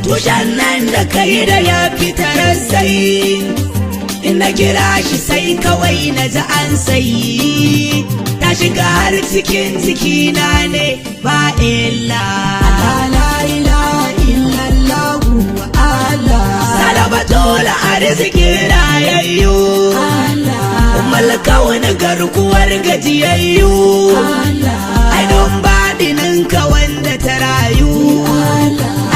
tushen nan da kai da ya fitar sai ina kira shi sai kawai na ji an sayi ta shiga har cikin jikina ne ba illa la ilaha illallah Allah salabatul arzikin rayayyu malaka wani garkuwar gajiyayyu ai don baɗininka wanda ta rayu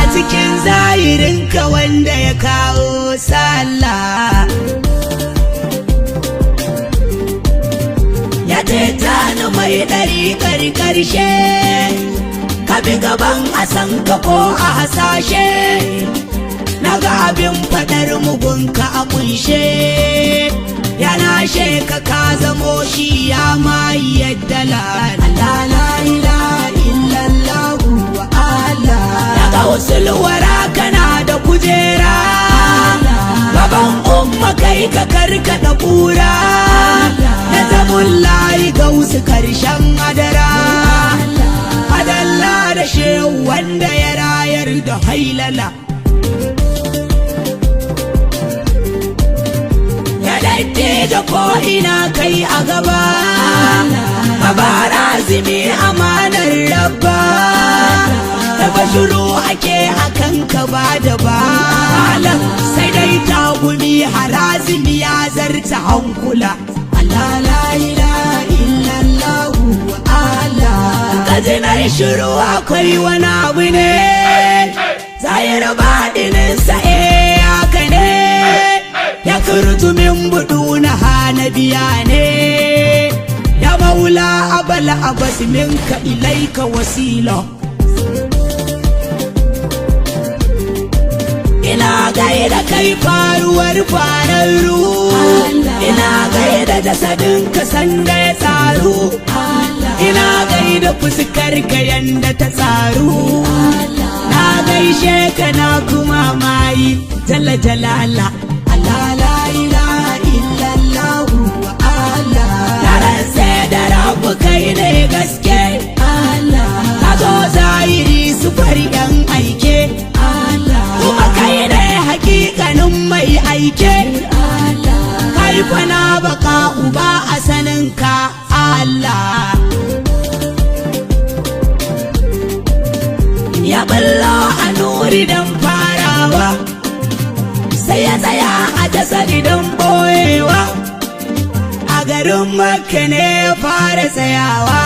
a cikin zahirinka wanda ya kawo sallah ya teta ni mai ɗari ƙarshe ka bi gaban a san ka ko a hasashe na ga abin faɗar mugunka a kunshe yana sheka ka zamo shi ya mai yadda la ilaha illallah wa Allah daga wasu luwara kana da kujera gaban umma kai ka karkada kura na zamun layi ga wasu karshen madara adalla da shehu wanda ya rayar da hailala da ko'ina kai a gaba babara zime amanar rabba taba shiru ake akan ka ba da bala sai dai tagumi harazimi ya zarta hankula Allah la ilaha illallah Allah kaje na shiru akwai wani abu ne zahir baɗinin sa'e haka ne ya kurtu min budu na hana biya ne ya maula abala abas minka ilaika wasila ina gaida kai faruwar fararru ina gaida jasadin ka sanda ya tsaru ina gaida fuskar ka yanda ta tsaru na gaishe ka na kuma mai jalla jalala la ilaha illallah wa Allah daren sai da rabu kai ne gaske Allah ka zo zahiri su fari yan aike Allah kuma kai ne hakikanin mai aike Allah kai fana baka uba a saninka Allah ya balla a nuri dan farawa sai ya tsaya a jasadi don boyewa a garin Makka ne ya fara tsayawa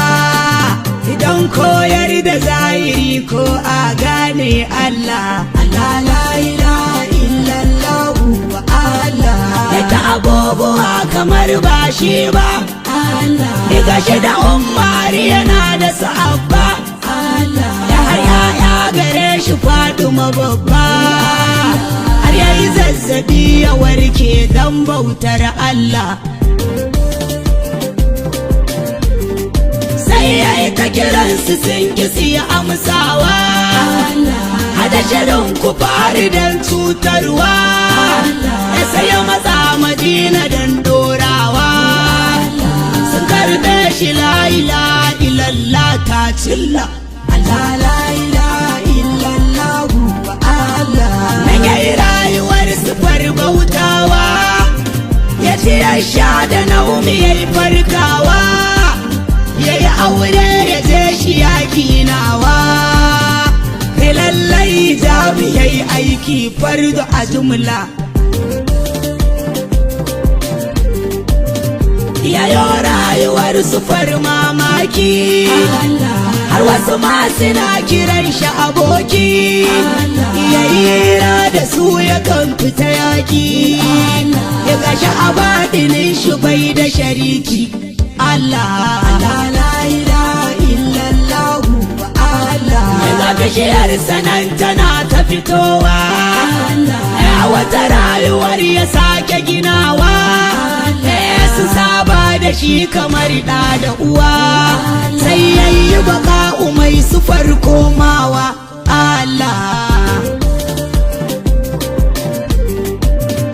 idan koyar da zahiri ko a gane Allah Allah la ilaha illallah wa Allah ya ta abubuwa kamar ba shi ba Allah ya gashi da Umar yana da sahabba Allah ya haya ya gare shi Fatima babba yayi zazzabi ya warke dan bautar Allah sai yayi ta kiransu sun kisi amsawa hada shirin ku fari dan cutarwa ya saya matsa Madina dan dorawa sun karbe shi la ilaha illallah ta cilla Allah la ilaha illallah wa Allah rayuwar sufar bautawa ya ce ya sha da naumi ya yi farkawa ya yi aure ya je shi yaki nawa lallai jami ya yi aiki fardu a jumla ya yi rayuwar sufar mamaki har wasu masu na kiran shi aboki ya hira da su ya kan fita yaki ya gashi a baɗinin shi bai da shariki Allah la ilaha illallah wa Allah ya ga bishiyar sanan tana ta fitowa ya wata rayuwar ya sake ginawa su saba da shi kamar ɗa da uwa sai yayi baka umai su farko mawa Allah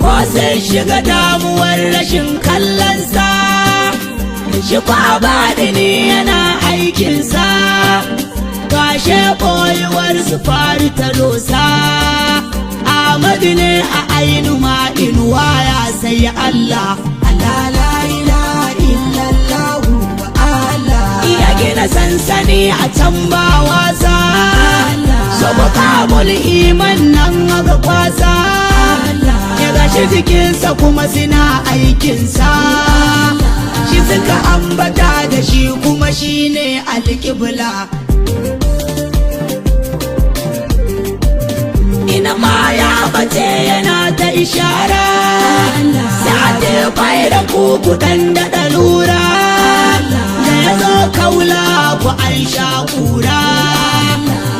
ko sai shiga damuwar rashin kallonsa shi kwa baɗi ne yana aikinsa gashe ɓoyewar su faru ta dosa Muhammadu ne a ainu ma inuwa ya sai Allah. Allah la ilaha illallah Allah. Iya gina sansani a can ba wasa. Sabo kamul iman nan ga kwasa. Ya gashi jikinsa kuma suna aikinsa. Shi suka ambata da shi kuma shi ne alƙibla. Ina ma ya bace yana ta ishara. Sa'ade bai da kuku dan da lura. Da ya zo kaula ku an sha kura.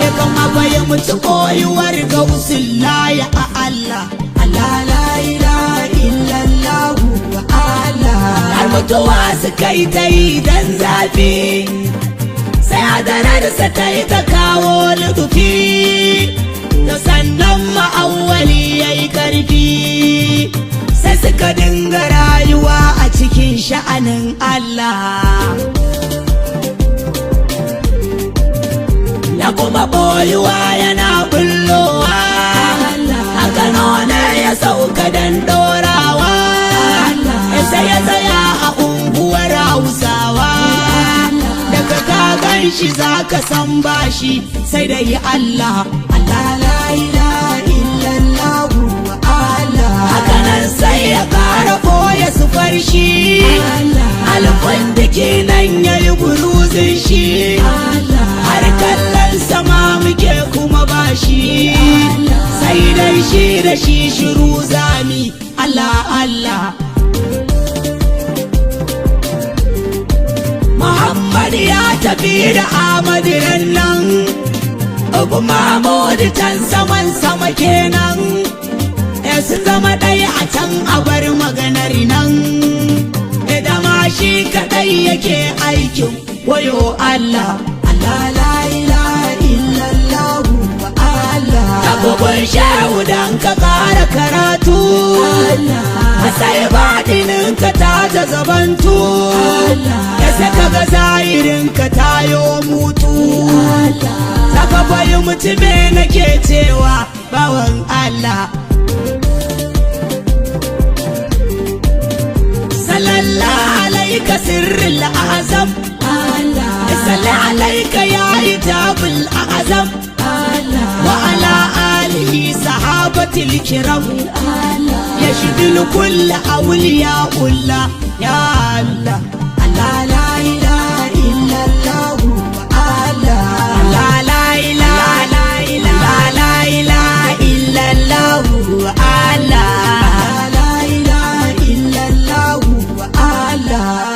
Ya kama bai mutu koyuwar gausin laya a Allah. Allah la ilaha illallah wa Allah. Har mutuwa suka yi ta yi dan zafi. Sai adararsa ta yi ta kawo lutufi. Da sannan ma'awwali ya yi ƙarfi. Sai suka dinga rayuwa a cikin sha'anin Allah. Ya kuma boyuwa yana bullowa. Haka nuna ya sauka dan dorawa. Sai ya tsaya a unguwar Hausawa. Daga kagan shi za ka san bashi sai da yi Allah. Allah la ilaha illallah wa Allah. Hakanan sai ya ƙara koya su farshi. Alfan da ke nan ya yi buruzin shi. Har kallon sama muke kuma bashi. Sai dai shi da shi shiru zami. Allah Allah. Muhammad ya tafi da Ahmadu nan. Abu Mahmud can saman sama kenan. Sun zama ɗaya a can a bar maganar nan. Dama shi kaɗai yake aikin wayo Allah. Allah la ilaha illallah wa Allah. Abubuwan shehu dan ka ƙara karatu. Sai baɗinin ka ta zabantu. Sai ka ga zahirin ka tayo mutu. Saka bayi mutume nake cewa bawan Allah. Sallallahu alaika sirril azam. Sallallahu alaika ya hijabul azam. Wa ala alihi sahabatil kiram. Yashidul kull awliya ullah ya Allah. Allah la ilaha illallah wa Allah. Allah la ilaha illallah wa Allah. La ilaha illallah wa Allah.